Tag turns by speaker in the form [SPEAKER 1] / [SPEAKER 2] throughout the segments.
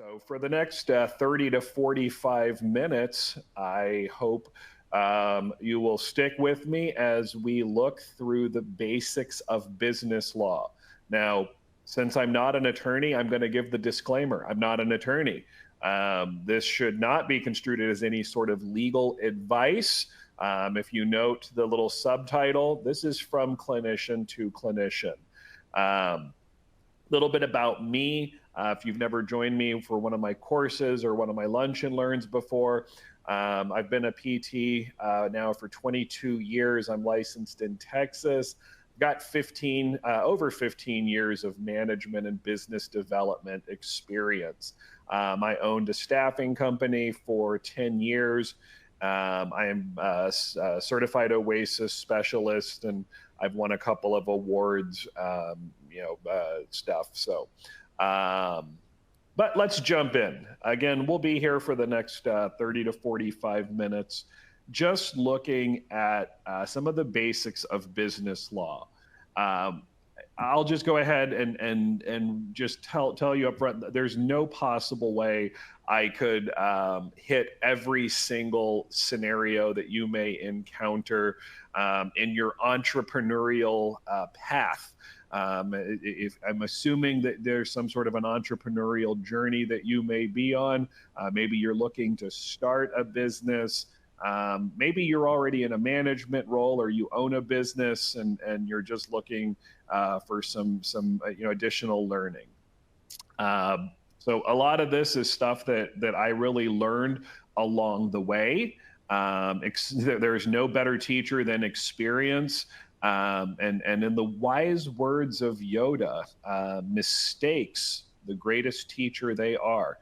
[SPEAKER 1] So for the next 30 to 45 minutes, I hope you will stick with me as we look through the basics of business law. Now, since I'm not an attorney, I'm going to give the disclaimer. I'm not an attorney. This should not be construed as any sort of legal advice. If you note the little subtitle, this is from clinician to clinician. Little bit about me. If you've never joined me for one of my courses or one of my lunch and learns before, I've been a PT now for 22 years. I'm licensed in Texas. Got over 15 years of management and business development experience. I owned a staffing company for 10 years. I am a certified OASIS specialist, and I've won a couple of awards, stuff. So, but let's jump in. Again, we'll be here for the next 30 to 45 minutes, just looking at some of the basics of business law. I'll just go ahead and just tell you up front, there's no possible way I could hit every single scenario that you may encounter in your entrepreneurial path. If I'm assuming that there's some sort of an entrepreneurial journey that you may be on, maybe you're looking to start a business. Maybe you're already in a management role, or you own a business and you're just looking for some additional learning. So a lot of this is stuff that I really learned along the way. There's no better teacher than experience. And in the wise words of Yoda, mistakes, the greatest teacher they are.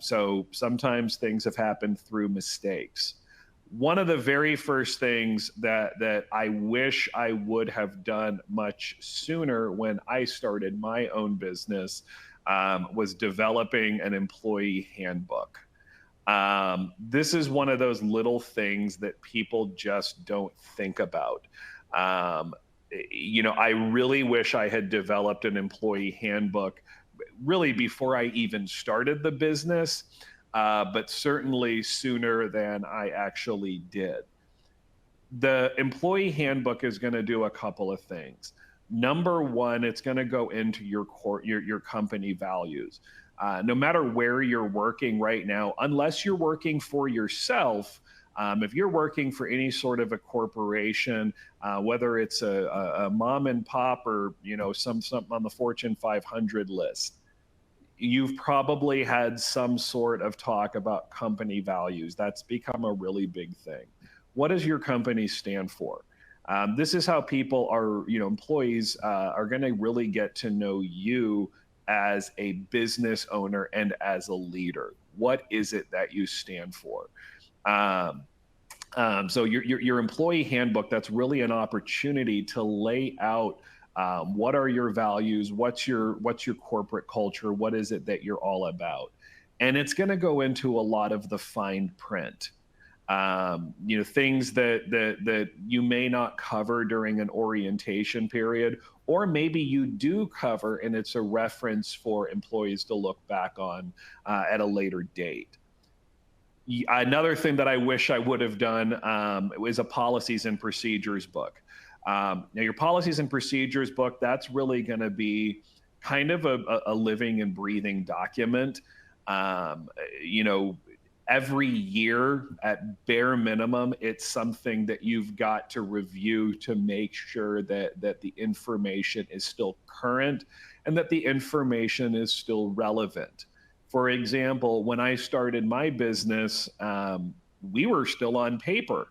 [SPEAKER 1] So sometimes things have happened through mistakes. One of the very first things that I wish I would have done much sooner when I started my own business was developing an employee handbook. This is one of those little things that people just don't think about. I really wish I had developed an employee handbook really before I even started the business. But certainly sooner than I actually did. The employee handbook is going to do a couple of things. Number one, it's going to go into your company values. No matter where you're working right now, unless you're working for yourself, if you're working for any sort of a corporation, whether it's a mom and pop or something on the Fortune 500 list, you've probably had some sort of talk about company values. That's become a really big thing. What does your company stand for? This is how people employees are going to really get to know you as a business owner and as a leader. What is it that you stand for? So your employee handbook, that's really an opportunity to lay out what are your values? What's your corporate culture? What is it that you're all about? And it's going to go into a lot of the fine print, things that you may not cover during an orientation period, or maybe you do cover and it's a reference for employees to look back on at a later date. Another thing that I wish I would have done was a policies and procedures book. Now, your policies and procedures book, that's really going to be kind of a living and breathing document. Every year at bare minimum, it's something that you've got to review to make sure that the information is still current and that the information is still relevant. For example, when I started my business, we were still on paper.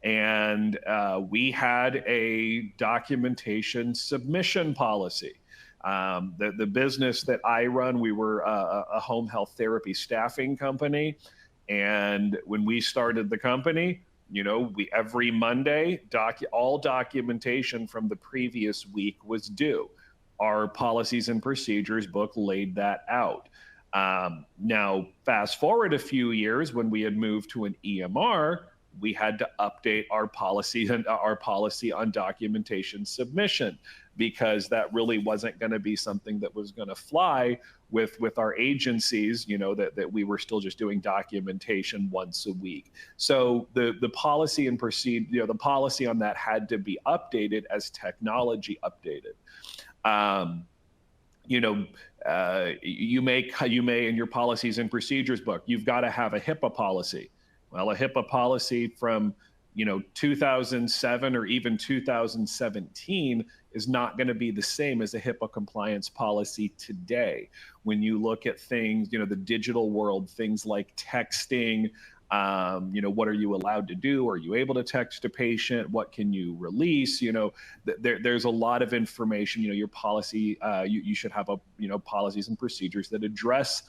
[SPEAKER 1] And we had a documentation submission policy. The business that I run, we were a home health therapy staffing company. And when we started the company, we every Monday, all documentation from the previous week was due. Our policies and procedures book laid that out. Now, fast forward a few years when we had moved to an EMR, we had to update our policy on documentation submission. because that really wasn't going to be something that was going to fly with our agencies, that we were still just doing documentation once a week. So the policy and the policy on that had to be updated as technology updated. You may in your policies and procedures book, you've got to have a HIPAA policy. Well, a HIPAA policy from 2007 or even 2017 is not going to be the same as a HIPAA compliance policy today. When you look at things, the digital world, things like texting, what are you allowed to do? Are you able to text a patient? What can you release? There's a lot of information. Your policy, you should have policies and procedures that address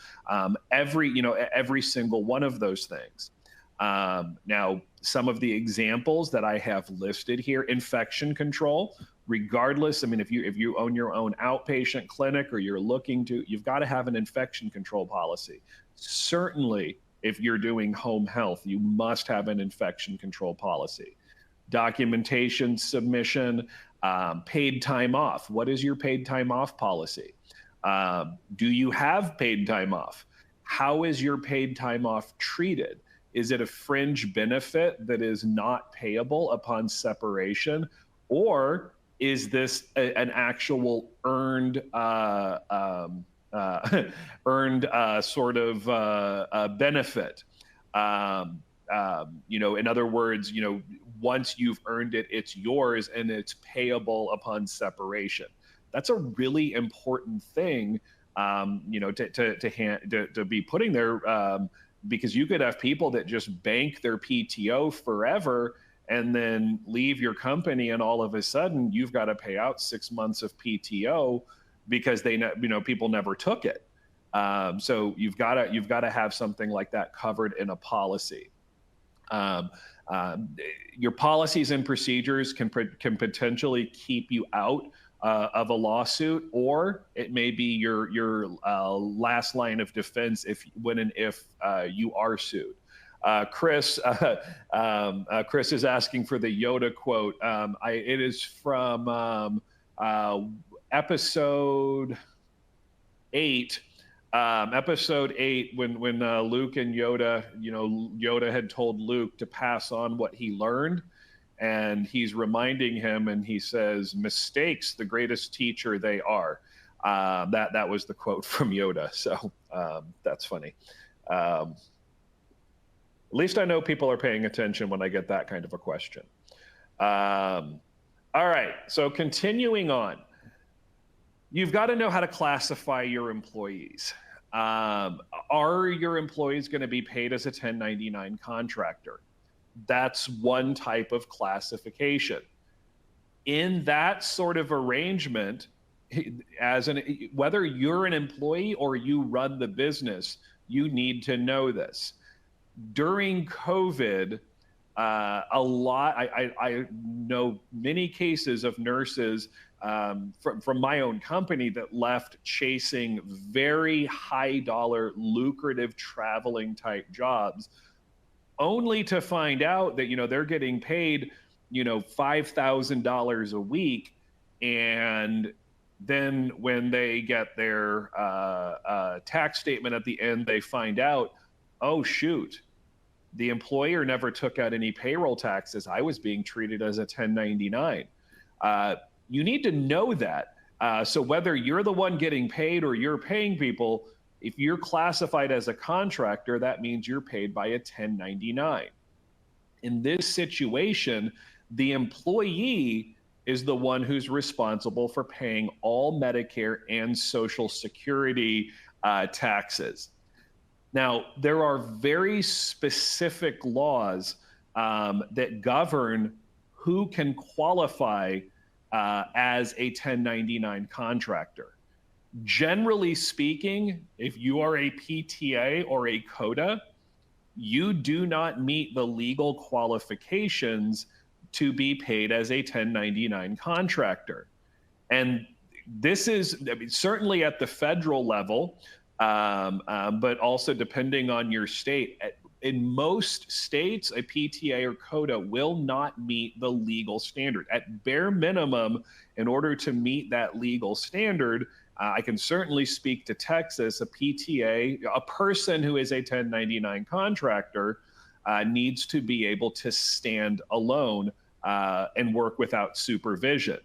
[SPEAKER 1] every single one of those things. Now, some of the examples that I have listed here: infection control. Regardless, if you own your own outpatient clinic or you're looking to, you've got to have an infection control policy. Certainly, if you're doing home health, you must have an infection control policy. Documentation submission, paid time off. What is your paid time off policy? Do you have paid time off? How is your paid time off treated? Is it a fringe benefit that is not payable upon separation? Or is this an actual earned sort of benefit? In other words, once you've earned it, it's yours and it's payable upon separation. That's a really important thing, to be putting there, because you could have people that just bank their PTO forever and then leave your company, and all of a sudden you've got to pay out 6 months of PTO because people never took it. So you've got to have something like that covered in a policy. Your policies and procedures can potentially keep you out of a lawsuit, or it may be your last line of defense when and if you are sued. Chris is asking for the Yoda quote. It is from episode 8. Episode 8, when Luke and Yoda, Yoda had told Luke to pass on what he learned, and he's reminding him, and he says, "Mistakes, the greatest teacher they are." That was the quote from Yoda. So that's funny. At least I know people are paying attention when I get that kind of a question. All right, so continuing on. You've got to know how to classify your employees. Are your employees going to be paid as a 1099 contractor? That's one type of classification. In that sort of arrangement, whether you're an employee or you run the business, you need to know this. During COVID, I know many cases of nurses from my own company that left chasing very high dollar, lucrative traveling type jobs, only to find out that, they're getting paid, $5,000 a week. And then when they get their tax statement at the end, they find out, oh, shoot, the employer never took out any payroll taxes. I was being treated as a 1099. You need to know that. So whether you're the one getting paid or you're paying people, if you're classified as a contractor, that means you're paid by a 1099. In this situation, the employee is the one who's responsible for paying all Medicare and Social Security taxes. Now, there are very specific laws that govern who can qualify as a 1099 contractor. Generally speaking, if you are a PTA or a CODA, you do not meet the legal qualifications to be paid as a 1099 contractor. And this is certainly at the federal level, but also depending on your state. in most states, a PTA or CODA will not meet the legal standard. At bare minimum, in order to meet that legal standard, I can certainly speak to Texas, a PTA, a person who is a 1099 contractor, needs to be able to stand alone and work without supervision.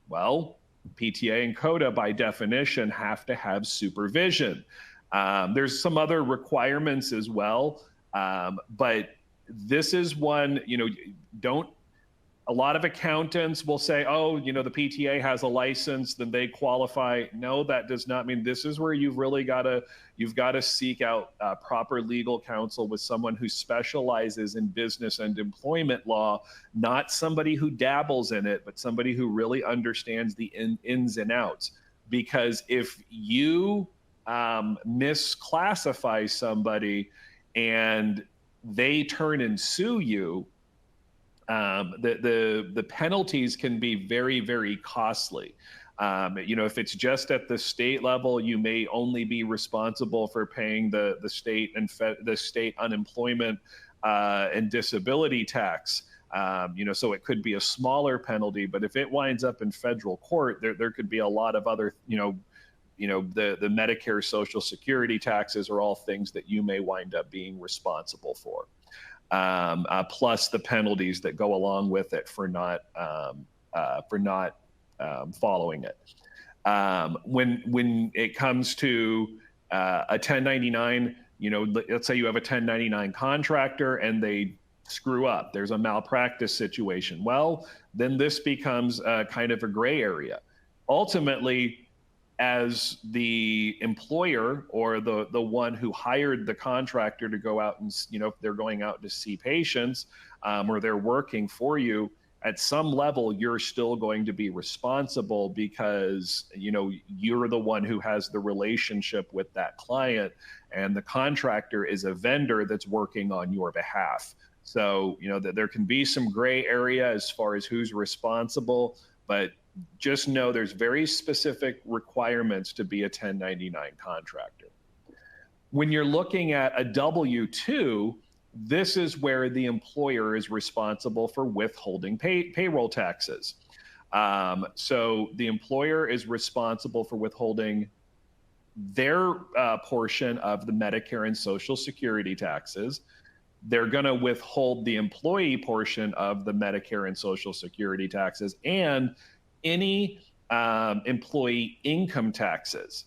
[SPEAKER 1] Well, PTA and CODA, by definition, have to have supervision. There's some other requirements as well, but this is one, a lot of accountants will say, oh, the PTA has a license, then they qualify. No, that does not mean. This is where you've got to seek out proper legal counsel with someone who specializes in business and employment law, not somebody who dabbles in it, but somebody who really understands the ins and outs. Because if you misclassify somebody and they turn and sue you, the penalties can be very, very costly. If it's just at the state level, you may only be responsible for paying the state and the state unemployment and disability tax. So it could be a smaller penalty, but if it winds up in federal court, there could be a lot of other, the Medicare, Social Security taxes are all things that you may wind up being responsible for. Plus the penalties that go along with it for not following it. When it comes to a 1099, let's say you have a 1099 contractor and they screw up, there's a malpractice situation. Well, then this becomes kind of a gray area. Ultimately, as the employer or the one who hired the contractor to go out and, if they're going out to see patients or they're working for you, at some level, you're still going to be responsible because, you're the one who has the relationship with that client, and the contractor is a vendor that's working on your behalf. So, that there can be some gray area as far as who's responsible, but just know there's very specific requirements to be a 1099 contractor. When you're looking at a W-2, this is where the employer is responsible for withholding payroll taxes. So the employer is responsible for withholding their portion of the Medicare and Social Security taxes. They're going to withhold the employee portion of the Medicare and Social Security taxes and any employee income taxes.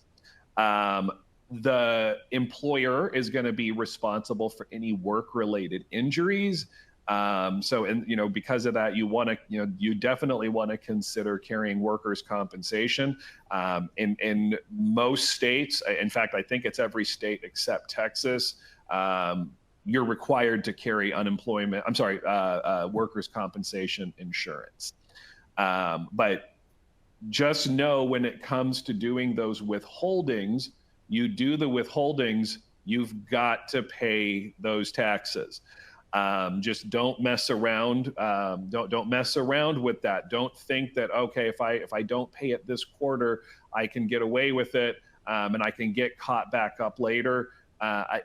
[SPEAKER 1] The employer is going to be responsible for any work-related injuries. Because of that, you definitely want to consider carrying workers' compensation. In most states, in fact, I think it's every state except Texas, you're required to carry workers' compensation insurance. But just know when it comes to doing those withholdings, you do the withholdings, you've got to pay those taxes. Just don't mess around. Don't mess around with that. Don't think that, okay, if I don't pay it this quarter, I can get away with it and I can get caught back up later. I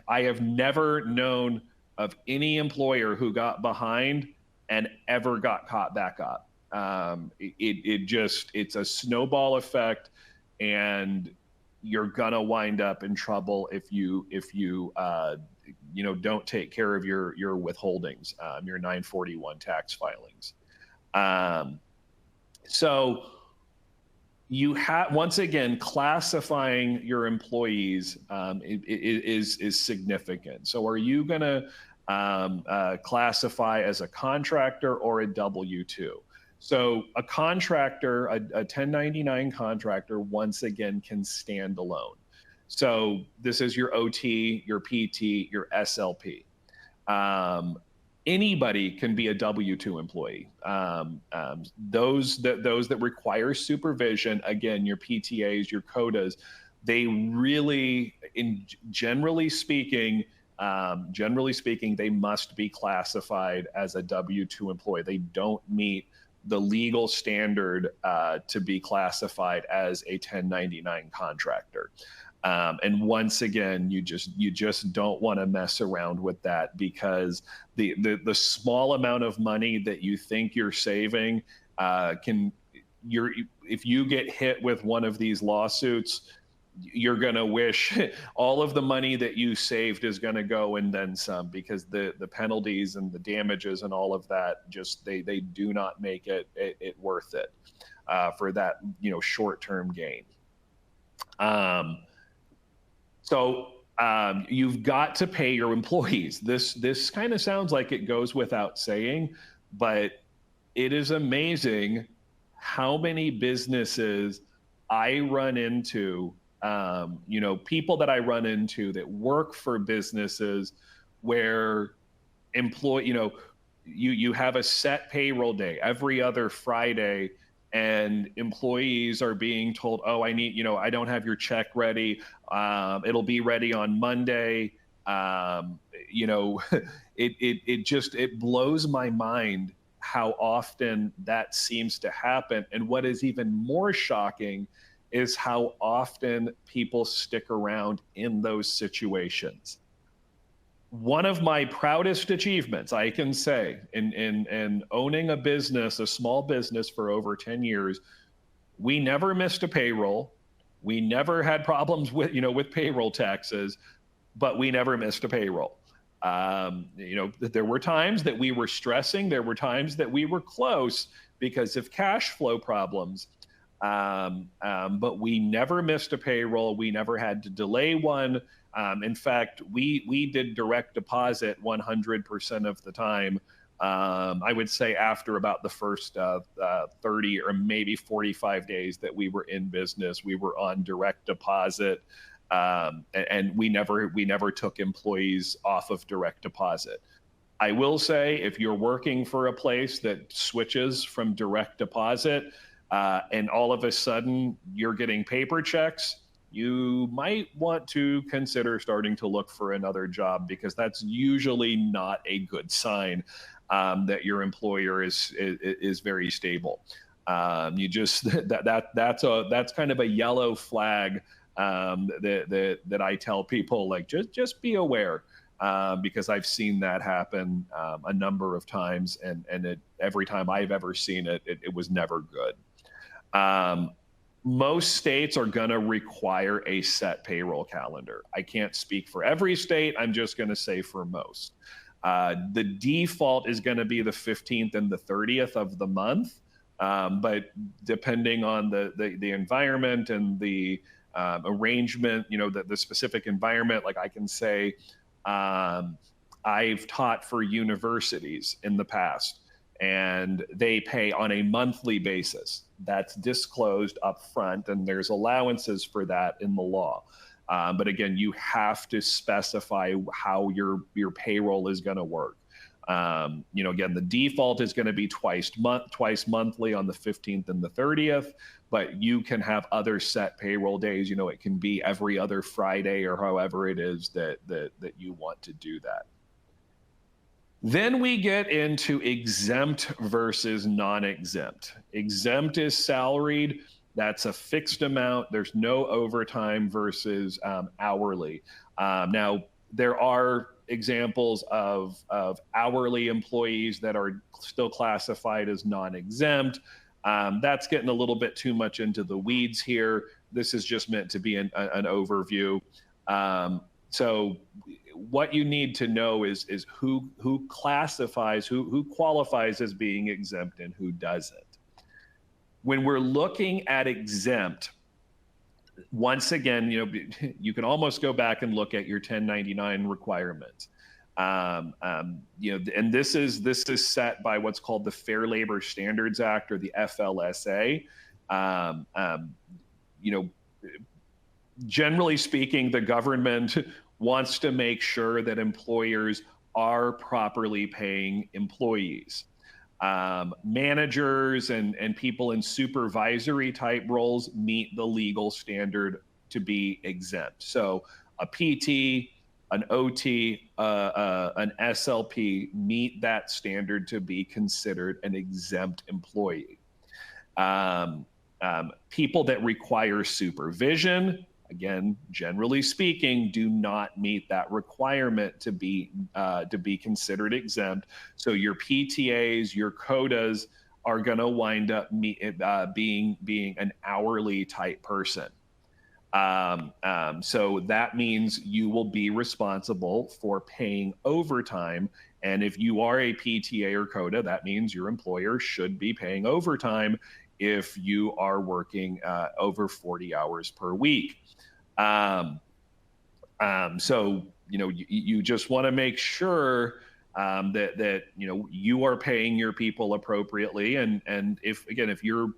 [SPEAKER 1] have never known of any employer who got behind and ever got caught back up. It's a snowball effect, and you're gonna wind up in trouble if you don't take care of your withholdings, your 941 tax filings. So you have, once again, classifying your employees is significant. So are you gonna classify as a contractor or a W-2? So a contractor, a 1099 contractor, once again, can stand alone. So this is your OT, your PT, your SLP. Anybody can be a W-2 employee. Those that require supervision, again, your PTAs, your CODAs, they really, generally speaking, they must be classified as a W-2 employee. They don't meet the legal standard to be classified as a 1099 contractor. And once again, you just don't want to mess around with that, because the small amount of money that you think you're saving if you get hit with one of these lawsuits, you're going to wish all of the money that you saved is going to go and then some, because the penalties and the damages and all of that, just they do not make it worth it for that short-term gain. So you've got to pay your employees. This kind of sounds like it goes without saying, but it is amazing how many businesses I run into, people that I run into that work for businesses where you have a set payroll day every other Friday, and employees are being told, oh, I don't have your check ready. It'll be ready on Monday. It blows my mind how often that seems to happen. And what is even more shocking is how often people stick around in those situations. One of my proudest achievements, I can say, in owning a small business for over 10 years, we never missed a payroll. We never had problems with payroll taxes, but we never missed a payroll. There were times that we were stressing. There were times that we were close because of cash flow problems. But we never missed a payroll. We never had to delay one. In fact, we did direct deposit 100% of the time. I would say after about the first 30 or maybe 45 days that we were in business, we were on direct deposit. And we never took employees off of direct deposit. I will say, if you're working for a place that switches from direct deposit, and all of a sudden you're getting paper checks, you might want to consider starting to look for another job, because that's usually not a good sign that your employer is very stable. That's kind of a yellow flag that I tell people, like, just be aware, because I've seen that happen a number of times, and every time I've ever seen it, it was never good. Most states are going to require a set payroll calendar. I can't speak for every state. I'm just going to say for most. The default is going to be the 15th and the 30th of the month. But depending on the environment and the arrangement, the specific environment, like I can say, I've taught for universities in the past, and they pay on a monthly basis. That's disclosed up front, and there's allowances for that in the law. But again, you have to specify how your payroll is going to work. Again, the default is going to be twice monthly on the 15th and the 30th, but you can have other set payroll days. It can be every other Friday, or however it is that you want to do that. Then we get into exempt versus non-exempt. Exempt is salaried. That's a fixed amount. There's no overtime, versus hourly. Now, there are examples of hourly employees that are still classified as non-exempt. That's getting a little bit too much into the weeds here. This is just meant to be an overview. So what you need to know is who classifies, who qualifies as being exempt and who doesn't. When we're looking at exempt, once again, you can almost go back and look at your 1099 requirements. And this is set by what's called the Fair Labor Standards Act, or the FLSA. Generally speaking, the government wants to make sure that employers are properly paying employees. Managers and people in supervisory type roles meet the legal standard to be exempt. So a PT, an OT, an SLP meet that standard to be considered an exempt employee. People that require supervision, again, generally speaking, do not meet that requirement to be considered exempt. So your PTAs, your quotas are going to wind up being an hourly type person. So that means you will be responsible for paying overtime. And if you are a PTA or quota, that means your employer should be paying overtime if you are working over 40 hours per week. So, you just want to make sure that you are paying your people appropriately. And if you're,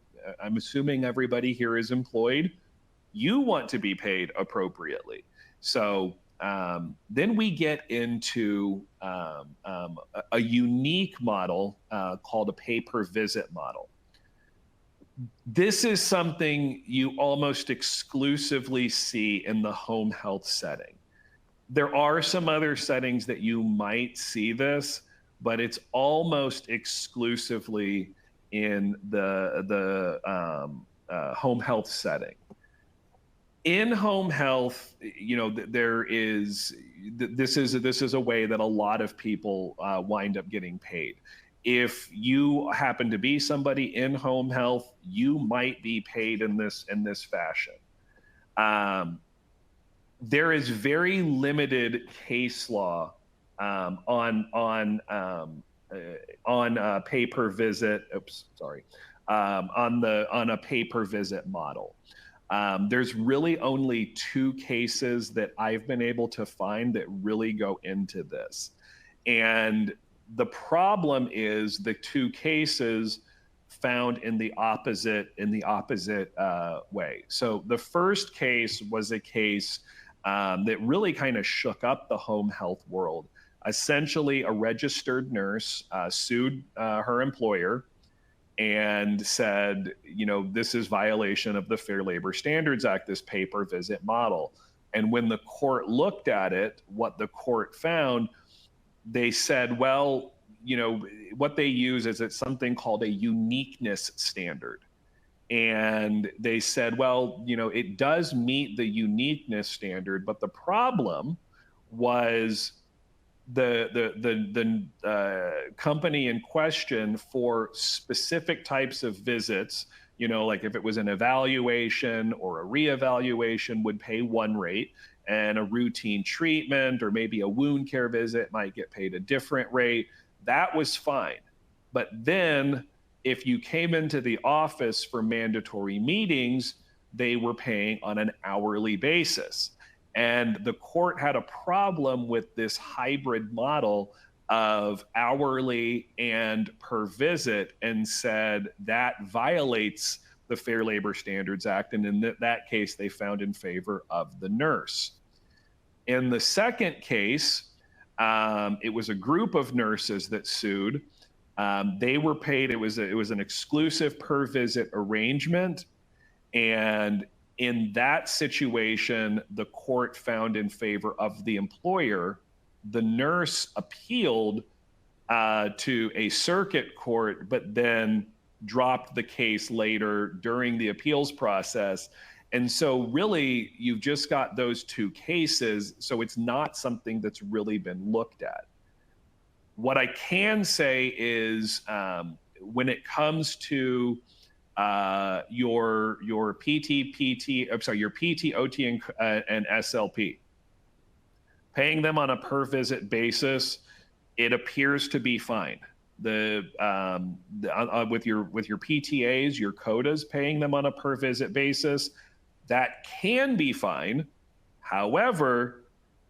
[SPEAKER 1] I'm assuming everybody here is employed, you want to be paid appropriately. So then we get into a unique model called a pay-per-visit model. This is something you almost exclusively see in the home health setting. There are some other settings that you might see this, but it's almost exclusively in the home health setting. In home health, this is a way that a lot of people wind up getting paid. If you happen to be somebody in home health, you might be paid in this fashion. There is very limited case law on pay per visit. On a pay per visit model. There's really only 2 cases that I've been able to find that really go into this. And the problem is the 2 cases found in the opposite way. So the first case was a case that really kind of shook up the home health world. Essentially, a registered nurse sued her employer and said, this is violation of the Fair Labor Standards Act, this pay-per-visit model. And when the court looked at it, what the court found, they said, well, what they use is it's something called a uniqueness standard. And they said, well, it does meet the uniqueness standard, but the problem was the company in question, for specific types of visits, like if it was an evaluation or a reevaluation, would pay one rate, and a routine treatment or maybe a wound care visit might get paid a different rate. That was fine. But then if you came into the office for mandatory meetings, they were paying on an hourly basis. And the court had a problem with this hybrid model of hourly and per visit, and said that violates the Fair Labor Standards Act. And in that case, they found in favor of the nurse. In the second case, it was a group of nurses that sued. They were paid, it was an exclusive per visit arrangement. And in that situation, the court found in favor of the employer. The nurse appealed to a circuit court, but then dropped the case later during the appeals process. And so really, you've just got those 2 cases. So it's not something that's really been looked at. What I can say is when it comes to your PT, OT, and SLP, paying them on a per visit basis, it appears to be fine. With your PTAs, your quotas, paying them on a per visit basis, that can be fine. However,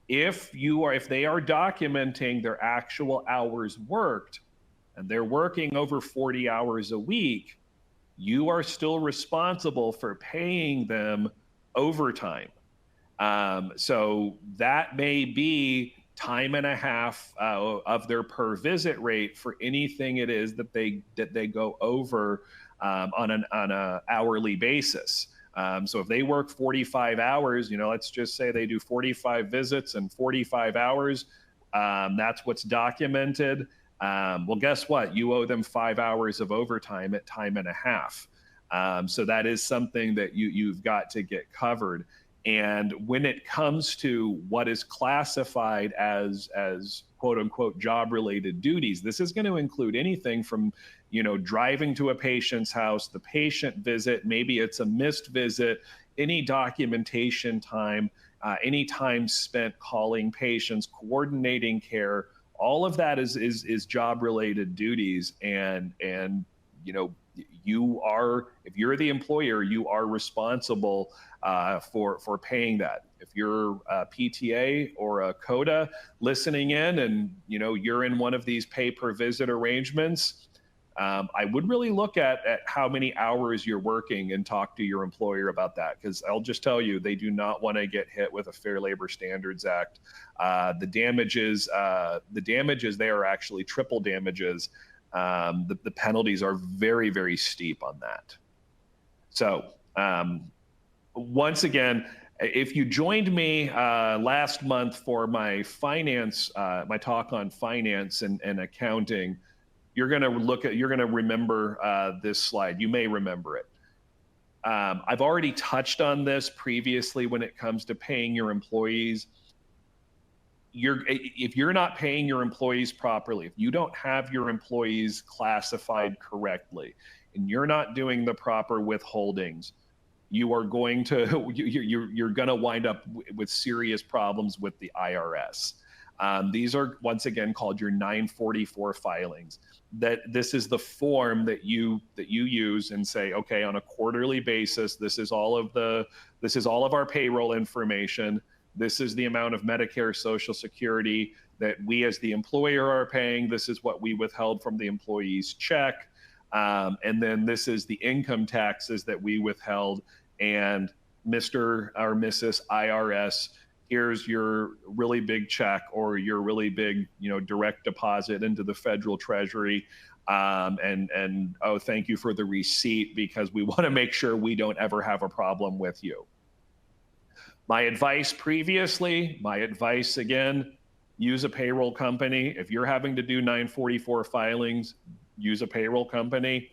[SPEAKER 1] if they are documenting their actual hours worked, and they're working over 40 hours a week, you are still responsible for paying them overtime. So that may be time and a half of their per visit rate for anything it is that they go over on an hourly basis. So if they work 45 hours, let's just say they do 45 visits and 45 hours, that's what's documented. Well, guess what? You owe them 5 hours of overtime at time and a half. So that is something that you've got to get covered. And when it comes to what is classified as quote unquote job related duties, this is going to include anything from, driving to a patient's house, the patient visit, maybe it's a missed visit, any documentation time, any time spent calling patients, coordinating care. All of that is job related duties. And you are, if you're the employer, you are responsible for paying that. If you're a PTA or a CODA listening in, and you're in one of these pay per visit arrangements, I would really look at how many hours you're working and talk to your employer about that, because I'll just tell you, they do not want to get hit with a Fair Labor Standards Act. The damages they are actually triple damages. The penalties are very, very steep on that. So once again, if you joined me last month for my my talk on finance and accounting, you're going to remember this slide. You may remember it. I've already touched on this previously when it comes to paying your employees. If you're not paying your employees properly, if you don't have your employees classified correctly, and you're not doing the proper withholdings, you are going to you're going to wind up with serious problems with the IRS. These are once again called your 944 filings. This is the form that you use and say, okay, on a quarterly basis, this is all of our payroll information. This is the amount of Medicare, Social Security that we as the employer are paying. This is what we withheld from the employee's check. And then this is the income taxes that we withheld. And Mr. or Mrs. IRS, here's your really big check or your really big, direct deposit into the federal treasury. And oh, thank you for the receipt, because we want to make sure we don't ever have a problem with you. My advice again, use a payroll company. If you're having to do 944 filings, use a payroll company.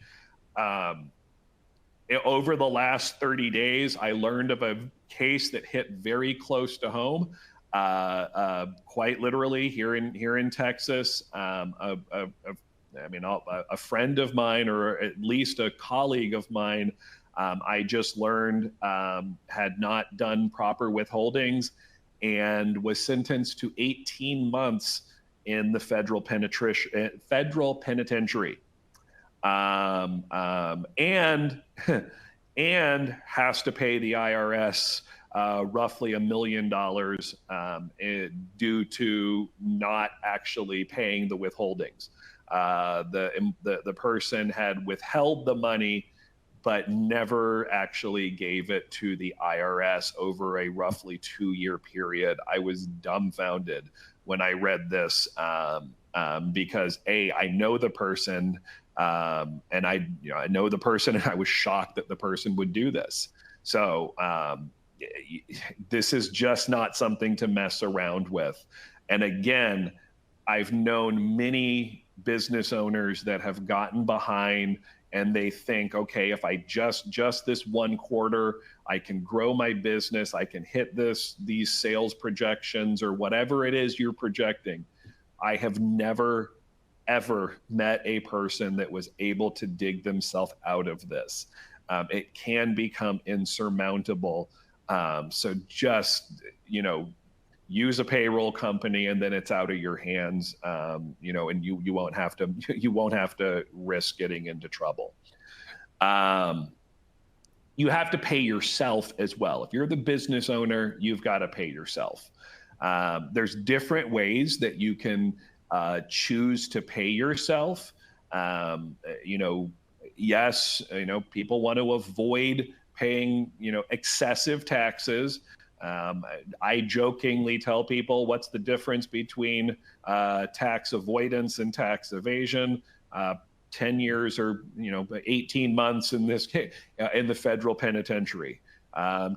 [SPEAKER 1] Over the last 30 days, I learned of a case that hit very close to home, quite literally here in Texas. A friend of mine, or at least a colleague of mine, I just learned had not done proper withholdings and was sentenced to 18 months in the federal penitentiary. And has to pay the IRS roughly $1 million due to not actually paying the withholdings. The person had withheld the money, but never actually gave it to the IRS over a roughly 2-year period. I was dumbfounded when I read this because I know the person. And I know the person, and I was shocked that the person would do this. So this is just not something to mess around with. And again, I've known many business owners that have gotten behind, and they think, okay, if I just this one quarter, I can grow my business, I can hit these sales projections or whatever it is you're projecting. I have never ever met a person that was able to dig themselves out of this. It can become insurmountable. So just, use a payroll company, and then it's out of your hands, and you won't have to risk getting into trouble. You have to pay yourself as well. If you're the business owner, you've got to pay yourself. There's different ways that you can choose to pay yourself. Yes, people want to avoid paying, excessive taxes. I jokingly tell people, what's the difference between tax avoidance and tax evasion? 10 years or 18 months in this case, in the federal penitentiary.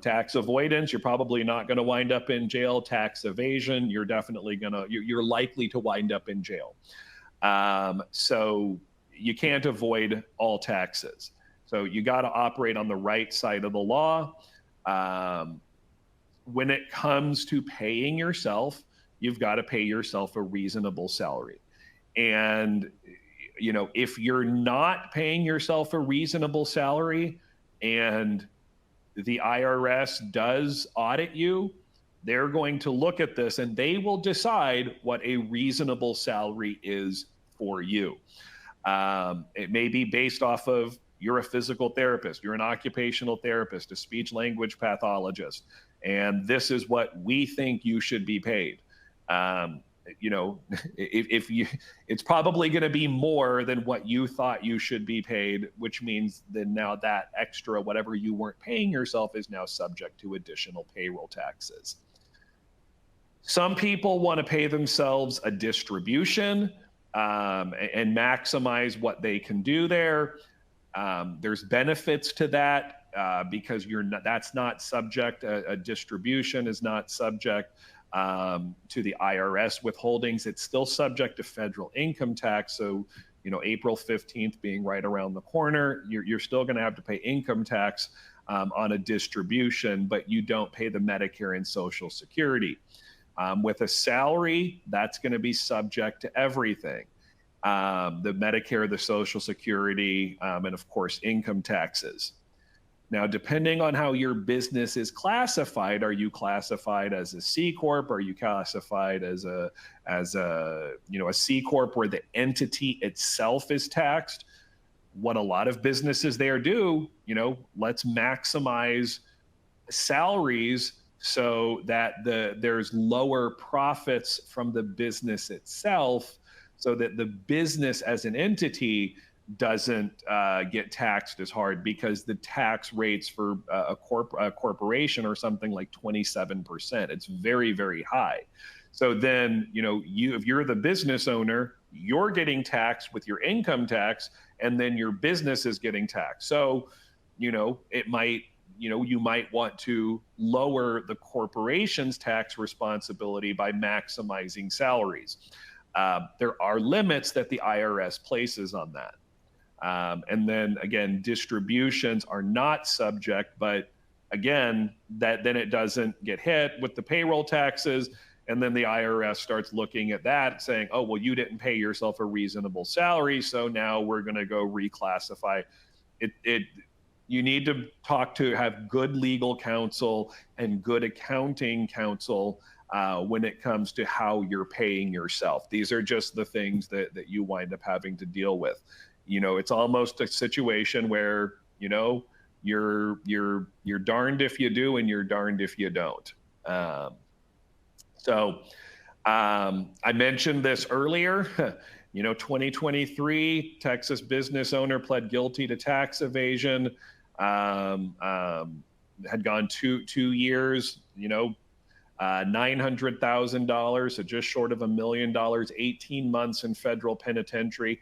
[SPEAKER 1] Tax avoidance, you're probably not going to wind up in jail. Tax evasion, you're likely to wind up in jail. So you can't avoid all taxes. So you got to operate on the right side of the law. when it comes to paying yourself, you've got to pay yourself a reasonable salary. And, if you're not paying yourself a reasonable salary and the IRS does audit you, they're going to look at this and they will decide what a reasonable salary is for you. It may be based off of you're a physical therapist, you're an occupational therapist, a speech language pathologist, and this is what we think you should be paid. If you, it's probably going to be more than what you thought you should be paid, which means then now that extra, whatever you weren't paying yourself, is now subject to additional payroll taxes. Some people want to pay themselves a distribution and maximize what they can do there. There's benefits to that because that's not subject. A distribution is not subject to the IRS withholdings. It's still subject to federal income tax. So, April 15th being right around the corner, you're still going to have to pay income tax on a distribution, but you don't pay the Medicare and Social Security. With a salary, that's going to be subject to everything. The Medicare, the Social Security, and of course, income taxes. Now, depending on how your business is classified, are you classified as a C Corp? Are you classified as a C Corp where the entity itself is taxed? What a lot of businesses there do, let's maximize salaries so that there's lower profits from the business itself, so that the business as an entity doesn't get taxed as hard, because the tax rates for a corporation are something like 27%. It's very, very high. So then, if you're the business owner, you're getting taxed with your income tax, and then your business is getting taxed. So, it might, you might want to lower the corporation's tax responsibility by maximizing salaries. There are limits that the IRS places on that. And then again, distributions are not subject, but again, then it doesn't get hit with the payroll taxes. And then the IRS starts looking at that saying, oh, well, you didn't pay yourself a reasonable salary, so now we're going to go reclassify it. You need to have good legal counsel and good accounting counsel when it comes to how you're paying yourself. These are just the things that you wind up having to deal with. It's almost a situation where, you're darned if you do and you're darned if you don't. So I mentioned this earlier. 2023, Texas business owner pled guilty to tax evasion. Had gone two years, $900,000, so just short of $1 million, 18 months in federal penitentiary,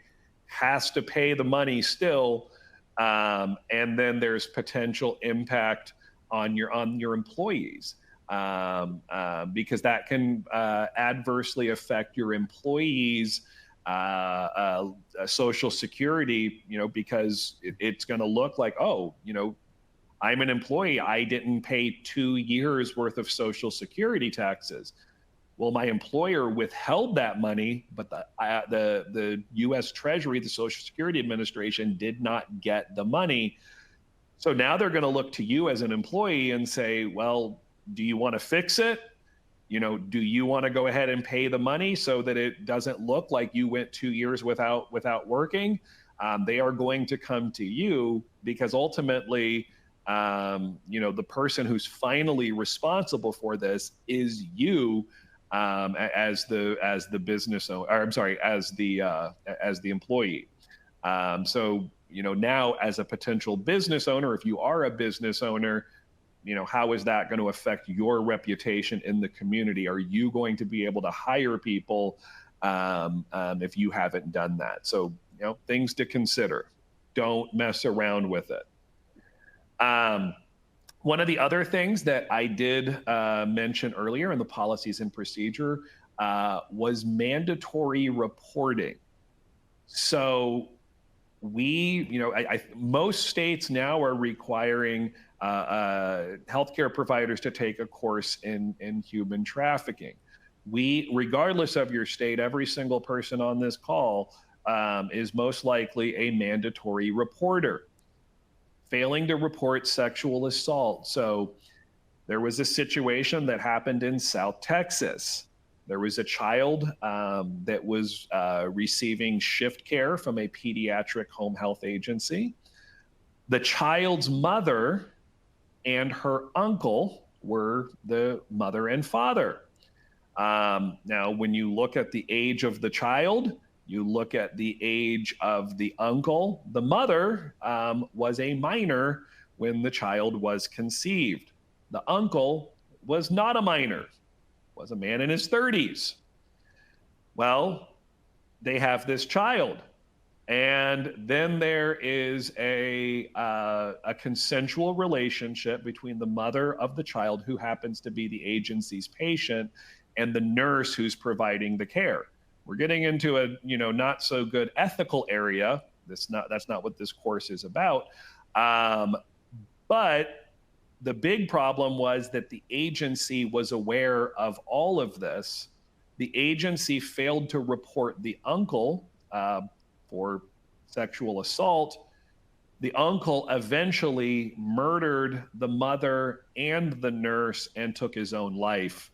[SPEAKER 1] has to pay the money still. And then there's potential impact on your employees, because that can adversely affect your employees' Social Security, because it's going to look like, I'm an employee, I didn't pay 2 years worth of Social Security taxes. Well, my employer withheld that money, but the U.S. Treasury, the Social Security Administration, did not get the money. So now they're going to look to you as an employee and say, well, do you want to fix it? Do you want to go ahead and pay the money so that it doesn't look like you went 2 years without working? They are going to come to you, because ultimately, the person who's finally responsible for this is you, as the business owner, or I'm sorry, as the employee. So, now as a potential business owner, if you are a business owner, how is that going to affect your reputation in the community? Are you going to be able to hire people if you haven't done that? So, things to consider. Don't mess around with it. One of the other things that I did mention earlier in the policies and procedure was mandatory reporting. So most states now are requiring healthcare providers to take a course in human trafficking. Regardless of your state, every single person on this call is most likely a mandatory reporter. Failing to report sexual assault. So there was a situation that happened in South Texas. There was a child that was receiving shift care from a pediatric home health agency. The child's mother and her uncle were the mother and father. Now, when you look at the age of the child, you look at the age of the uncle, the mother was a minor when the child was conceived. The uncle was not a minor, was a man in his 30s. Well, they have this child. And then there is a consensual relationship between the mother of the child, who happens to be the agency's patient, and the nurse who's providing the care. We're getting into a not so good ethical area. That's not what this course is about. But the big problem was that the agency was aware of all of this. The agency failed to report the uncle for sexual assault. The uncle eventually murdered the mother and the nurse and took his own life.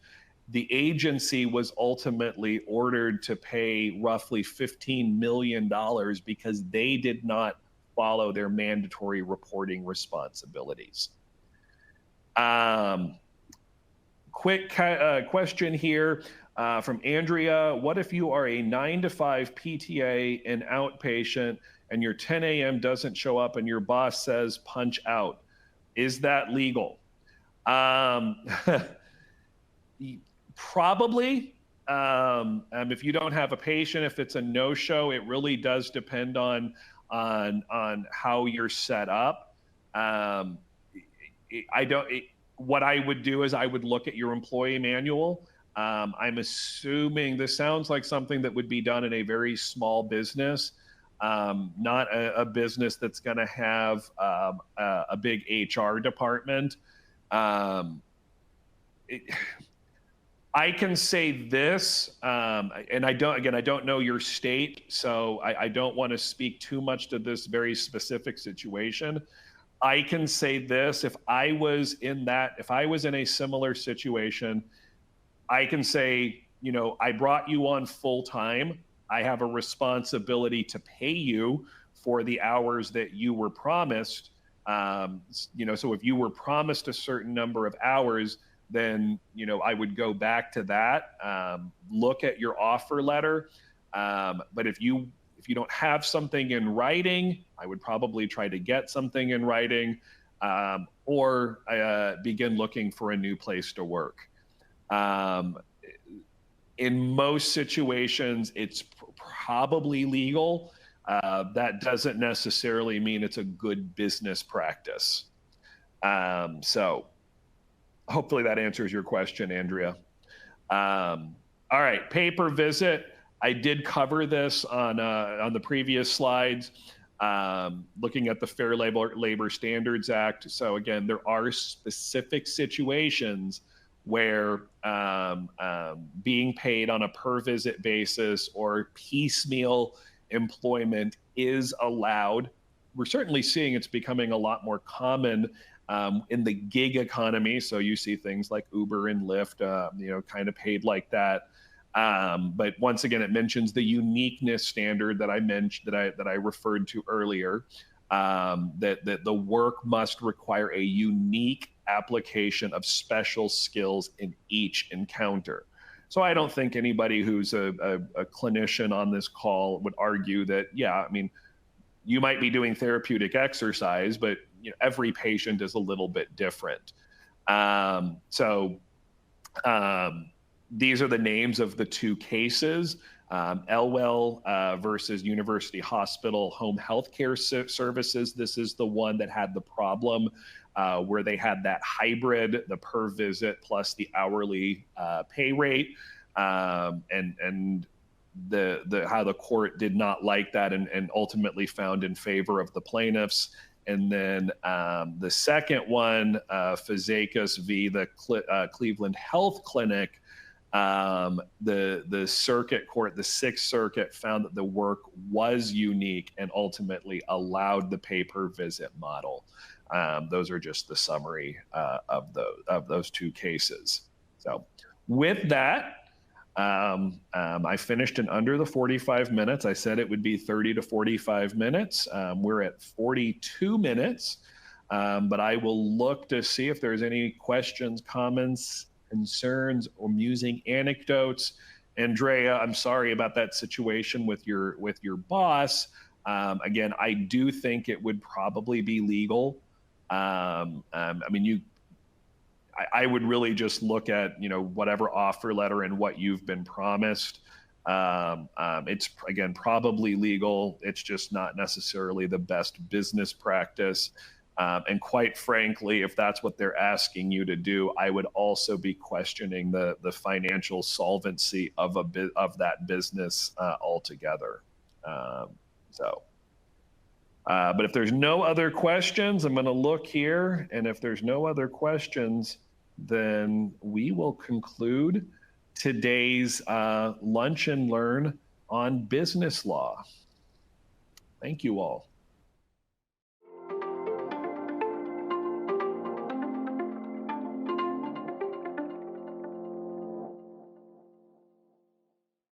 [SPEAKER 1] The agency was ultimately ordered to pay roughly $15 million because they did not follow their mandatory reporting responsibilities. Quick question here from Andrea. What if you are a 9 to 5 PTA and outpatient and your 10 a.m. doesn't show up and your boss says punch out? Is that legal? Probably. If you don't have a patient, if it's a no-show, it really does depend on how you're set up. What I would do is I would look at your employee manual. I'm assuming this sounds like something that would be done in a very small business, not a business that's going to have a big HR department. I can say this, and I don't know your state, so I don't want to speak too much to this very specific situation. I can say this: if I was in a similar situation, I can say, I brought you on full time. I have a responsibility to pay you for the hours that you were promised. So if you were promised a certain number of hours, then I would go back to that, look at your offer letter. But if you don't have something in writing, I would probably try to get something in writing, or begin looking for a new place to work. In most situations, it's probably legal. That doesn't necessarily mean it's a good business practice. So hopefully that answers your question, Andrea. All right, pay-per visit. I did cover this on the previous slides, looking at the Fair Labor Standards Act. So again, there are specific situations where being paid on a per visit basis or piecemeal employment is allowed. We're certainly seeing it's becoming a lot more common in the gig economy. So you see things like Uber and Lyft, kind of paid like that. But once again, it mentions the uniqueness standard that I mentioned, that I referred to earlier, that the work must require a unique application of special skills in each encounter. So I don't think anybody who's a clinician on this call would argue that, you might be doing therapeutic exercise, but every patient is a little bit different. These are the names of the two cases. Elwell versus University Hospital Home Healthcare Services. This is the one that had the problem where they had that hybrid, the per visit plus the hourly pay rate, and how the court did not like that and ultimately found in favor of the plaintiffs. And then the second one, Fazekas v. the Cleveland Health Clinic, the circuit court, the Sixth Circuit, found that the work was unique and ultimately allowed the pay-per-visit model. Those are just the summary of those two cases. So with that, I finished in under the 45 minutes. I said it would be 30 to 45 minutes. We're at 42 minutes, but I will look to see if there's any questions, comments, concerns, or amusing anecdotes. Andrea, I'm sorry about that situation with your boss. Again, I do think it would probably be legal. I mean, I would really just look at, whatever offer letter and what you've been promised. It's, again, probably legal. It's just not necessarily the best business practice. And quite frankly, if that's what they're asking you to do, I would also be questioning the financial solvency of that business altogether. But if there's no other questions, I'm going to look here. And if there's no other questions, then we will conclude today's Lunch and Learn on business law. Thank you all.